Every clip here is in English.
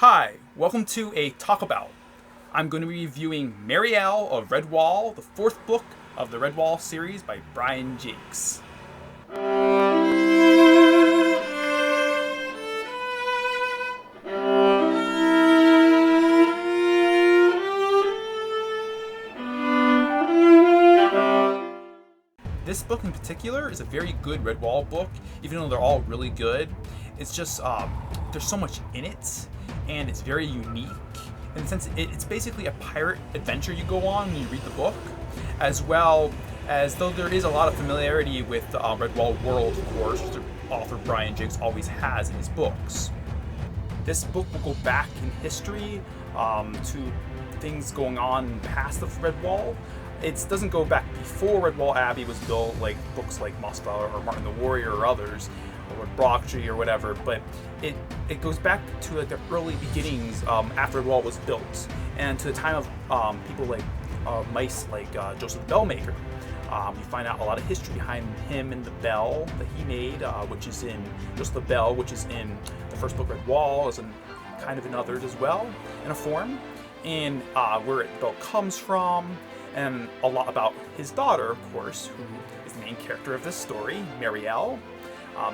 Hi, welcome to a Talk About. I'm going to be reviewing Mariel of Redwall, the fourth book of the Redwall series by Brian Jacques. This book in particular is a very good Redwall book, even though they're all really good. It's just, there's so much in it, and it's very unique. In the sense, it's basically a pirate adventure you go on when you read the book, as well as though there is a lot of familiarity with the Redwall world, of course, which the author Brian Jacques always has in his books. This book will go back in history to things going on past the Redwall. It doesn't go back before Redwall Abbey was built, like books like Muspel or Martin the Warrior or others, or Brocktree or whatever, but it goes back to like the early beginnings after Redwall was built, and to the time of people like mice like Joseph the Bellmaker. You find out a lot of history behind him and the bell that he made, which is in Joseph the Bell, which is in the first book Redwall, as in kind of in others as well, in a form, and where the bell comes from, and a lot about his daughter, of course, who is the main character of this story, Mariel,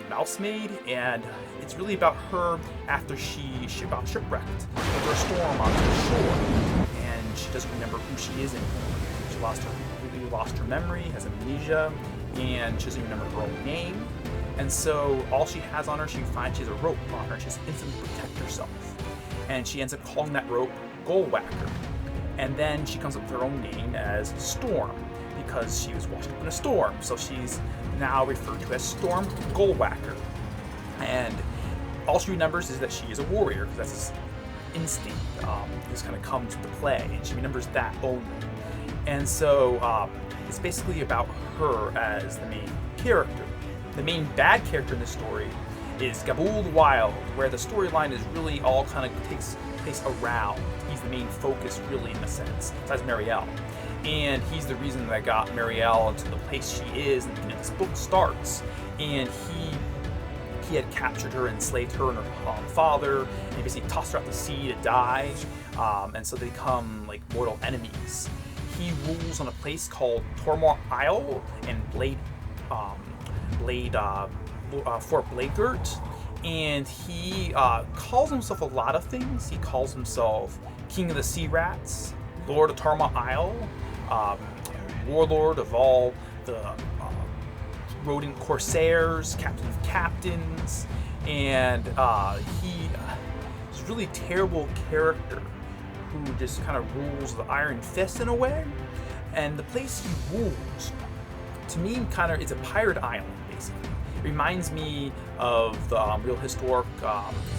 Mousemaid, and it's really about her after she got shipwrecked over a storm onto the shore, and she doesn't remember who she is anymore. She completely lost her memory, has amnesia, and she doesn't remember her own name. And so all she has on her, she finds she has a rope on her. She has to instantly protect herself, and she ends up calling that rope Goalwhacker. And then she comes up with her own name as Storm, because she was washed up in a storm. So she's now referred to as Storm Goalwhacker. And all she remembers is that she is a warrior, because that's his instinct. This kind of comes to play, and she remembers that only. And so it's basically about her as the main character. The main bad character in this story is Gabul the Wild, where the storyline is really all kind of takes place around. He's the main focus, really, in a sense, besides Mariel. And he's the reason that got Mariel into the place she is, and this book starts. And he had captured her, enslaved her and her father, and he basically tossed her out the sea to die. And so they become like mortal enemies. He rules on a place called Tormore Isle and Fort Bladegirt, and he calls himself a lot of things. He calls himself King of the Sea Rats, Lord of Tormore Isle, Warlord of all the rodent corsairs, Captain of Captains, and he's a really terrible character who just kind of rules the Iron Fist in a way. And the place he rules, to me, kind of, it's a pirate island, basically. It reminds me of the real historic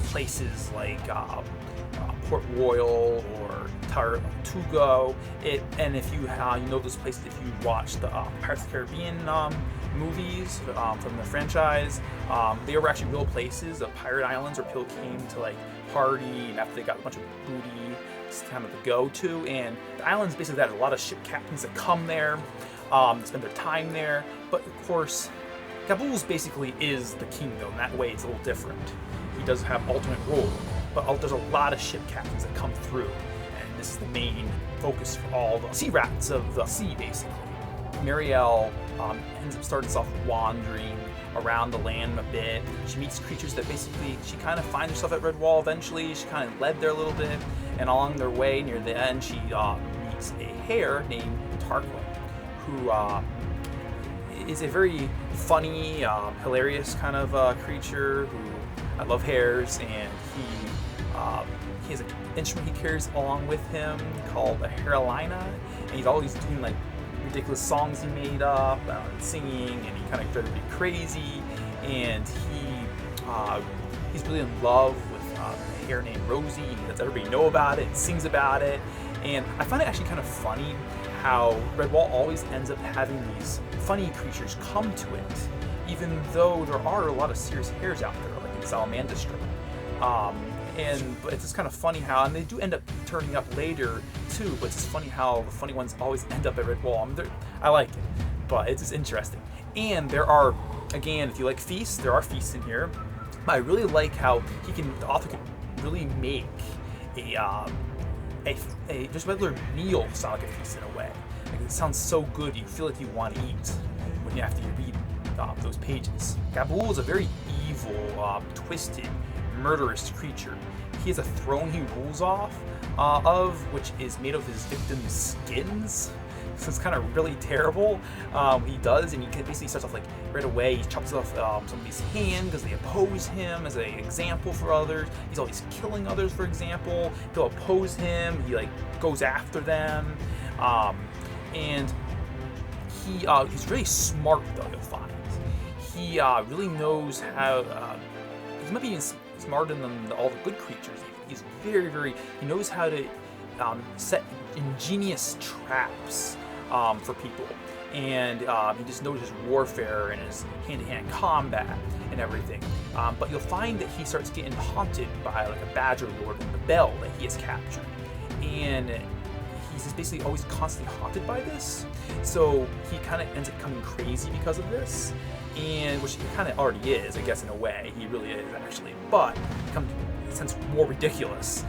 places like Port Royal or Tartuga. And if you know those places, if you watch the Pirates of the Caribbean movies from the franchise, they were actually real places, pirate islands where people came to like party, and after they got a bunch of booty, it's kind of the go-to. And the islands basically had a lot of ship captains that come there, spend their time there. But of course, Kabul's basically is the king, though. In that way, it's a little different. He does have alternate role, but there's a lot of ship captains that come through, and this is the main focus for all the sea rats of the sea, basically. Mariel ends up starting off wandering around the land a bit. She meets creatures that basically, she kind of finds herself at Redwall eventually. She kind of led there a little bit, and along their way, near the end, she meets a hare named Tarquin, who is a very funny, hilarious kind of creature who I love hares, and he has an instrument he carries along with him called a harelina, and he's always doing like ridiculous songs he made up and singing, and he kind of drives everybody crazy, and he's really in love with a hare named Rosie. He lets everybody know about it and sings about it, and I find it actually kind of funny how Redwall always ends up having these funny creatures come to it, even though there are a lot of serious hares out there, like in Salamandestra. But it's just kind of funny how, and they do end up turning up later too, but it's just funny how the funny ones always end up at Redwall. I mean, I like it, but it's just interesting. And there are, again, if you like feasts, there are feasts in here. I really like how the author can really make a just regular meal sound like a feast in a way. Like, it sounds so good, you feel like you want to eat after you read those pages. Gabul is a very evil, twisted, murderous creature. He has a throne he rules off of, which is made of his victims' skins. So it's kind of really terrible. He does, and he basically starts off like right away. He chops off somebody's hand because they oppose him as an example for others. He's always killing others, for example. They'll oppose him. He like goes after them, and he's really smart though. You'll find he really knows how. He might be even smarter than all the good creatures. He's very. He knows how to set ingenious traps for people, and he just knows his warfare and his hand-to-hand combat and everything. But you'll find that he starts getting haunted by like a badger lord and the bell that he has captured, and he's just basically always constantly haunted by this. So he kind of ends up becoming crazy because of this, and which he kind of already is, I guess, in a way. He really is actually, but becomes in a sense more ridiculous.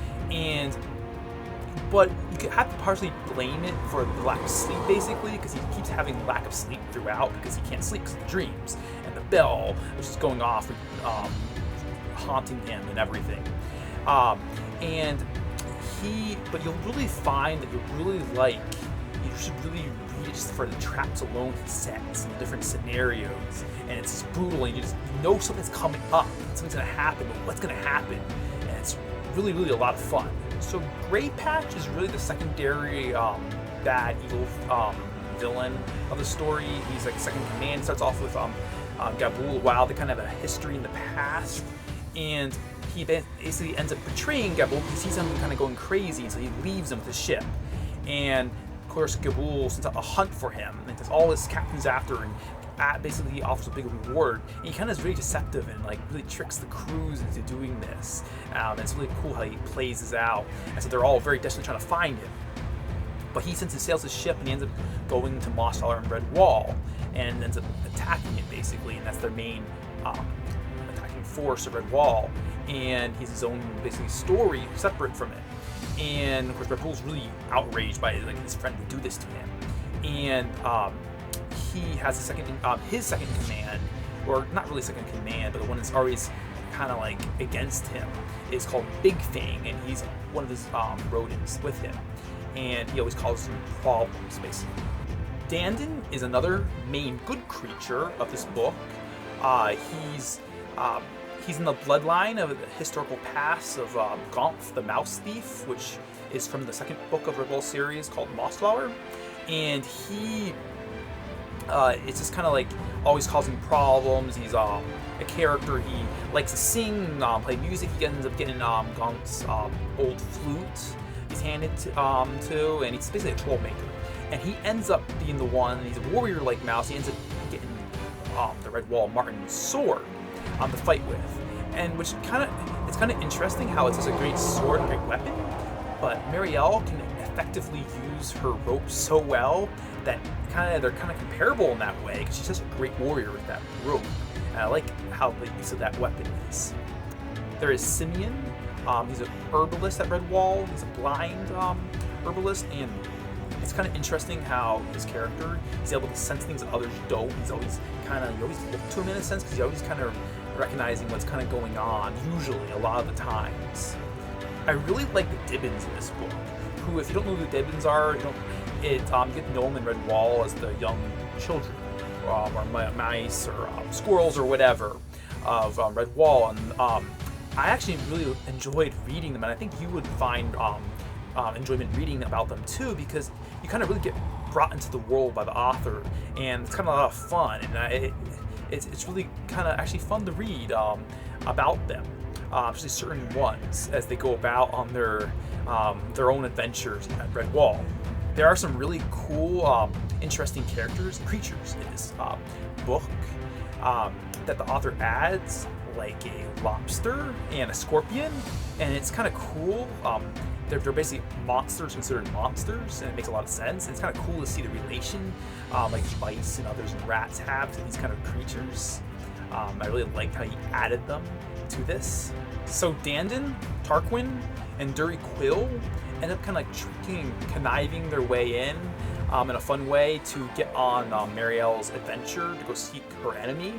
But you could have to partially blame it for the lack of sleep, basically, because he keeps having lack of sleep throughout because he can't sleep because of the dreams and the bell, which is going off, haunting him and everything. But you'll really find that you should really read it just for the traps alone he sets and the different scenarios, and it's just brutal, and you know something's coming up, something's gonna happen, but what's gonna happen, and it's really a lot of fun. So Grey Patch is really the secondary bad evil villain of the story. He's like second in command. He starts off with Gabul while they kind of have a history in the past, and he basically ends up betraying Gabul because he sees him kind of going crazy, so he leaves him with his ship. And of course Gabul sends out a hunt for him, and there's all his captains after, and basically he offers a big reward. And he kind of is really deceptive and like really tricks the crews into doing this. And it's really cool how he plays this out. And so they're all very desperately trying to find him. But he sails his ship, and he ends up going to Mossflower and Redwall and ends up attacking it basically. And that's their main attacking force of Redwall. And he's his own basically story separate from it. And of course Redwall's really outraged by like his friend would do this to him. And he has his second in command, or not really second in command, but the one that's always kind of like against him, is called Big Fang, and he's one of his rodents with him, and he always causes him problems basically. Dandin is another main good creature of this book. He's in the bloodline of the historical past of Gaunt the Mouse Thief, which is from the second book of Redwall series called Mossflower, and he it's just kind of like always causing problems. He's a character. He likes to sing, play music. He ends up getting Gaunt's old flute he's handed to, and he's basically a troll maker. And he ends up being the one. He's a warrior like Mouse. He ends up getting the Redwall Martin's sword to fight with, and which it's kind of interesting how it's such a great sword, a great weapon. But Mariel can effectively use her rope so well that they're kind of comparable in that way, because she's such a great warrior with that rope. And I like how the use of that weapon is. There is Simeon. He's an herbalist at Redwall. He's a blind herbalist, and it's kind of interesting how his character is able to sense things that others don't. You always look to him in a sense, because he's always kind of recognizing what's kind of going on, usually, a lot of the times. I really like the Dibbins in this book, who, if you don't know who the Dibbins are, you get to know them in Redwall as the young children, or mice, or squirrels, or whatever, of Redwall. And I actually really enjoyed reading them, and I think you would find enjoyment reading about them too, because you kind of really get brought into the world by the author, and it's kind of a lot of fun, and it's really kind of actually fun to read about them, especially certain ones as they go about on their own adventures at Redwall. There are some really cool, interesting characters and creatures in this book that the author adds, like a lobster and a scorpion, and it's kind of cool. They're basically monsters considered monsters, and it makes a lot of sense. It's kind of cool to see the relation like mice and others and rats have to these kind of creatures. I really liked how he added them to this. So Dandin Tarquin and Dury Quill end up kind of like tricking, conniving their way in a fun way to get on Mariel's adventure to go seek her enemy,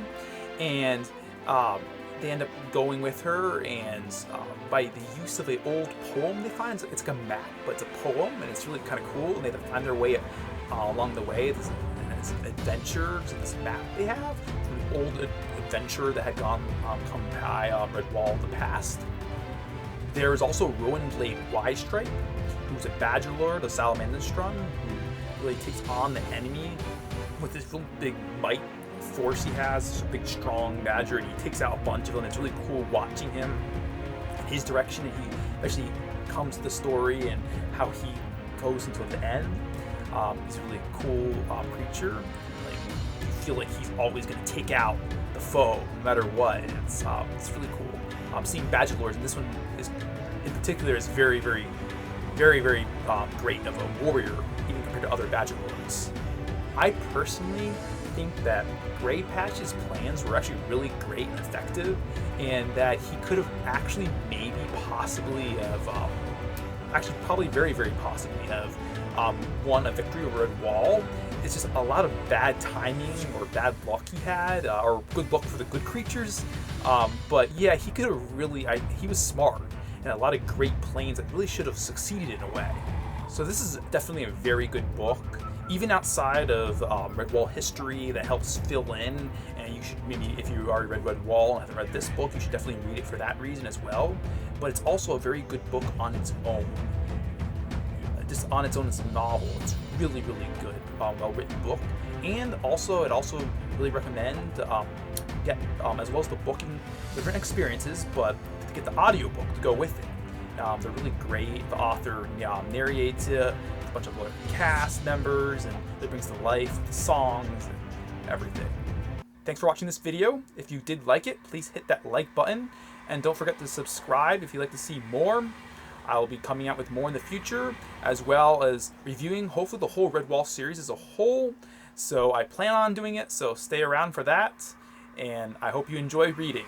and they end up going with her, and by the use of an old poem they find, it's like a map, but it's a poem, and it's really kind of cool, and they have to find their way along the way. This adventures and this map they have, an old adventure that had come by Redwall in the past. There's also Rowan Blade Wisestripe, who's a badger lord of Salamanderstrun, who really takes on the enemy with this real big might force he has. He's a big, strong badger, and he takes out a bunch of them. It's really cool watching him in his direction, and he actually comes to the story and how he goes until the end. He's a really cool creature. Like, you feel like he's always going to take out the foe no matter what. It's really cool. Seeing badger lords, and this one is in particular is very, very, very, very great of a warrior, even compared to other badger lords. I personally think that Grey Patch's plans were actually really great and effective, and that he could have actually maybe possibly have actually probably very, very possibly have won a victory over Redwall. It's just a lot of bad timing or bad luck he had, or good luck for the good creatures. But yeah, he could have really, he was smart, and a lot of great plans that really should have succeeded in a way. So this is definitely a very good book, even outside of Redwall history that helps fill in, and you should maybe, if you already read Redwall and haven't read this book, you should definitely read it for that reason as well. But it's also a very good book on its own. Just on its own as a novel, it's really, really good, well-written book. And also, I'd also really recommend get, as well as the book and different experiences, but to get the audiobook to go with it. They're really great. The author narrates it, a bunch of cast members, and it brings to life the songs and everything. Thanks for watching this video. If you did like it, please hit that like button, and don't forget to subscribe if you'd like to see more. I will be coming out with more in the future, as well as reviewing hopefully the whole Redwall series as a whole. So I plan on doing it, so stay around for that, and I hope you enjoy reading.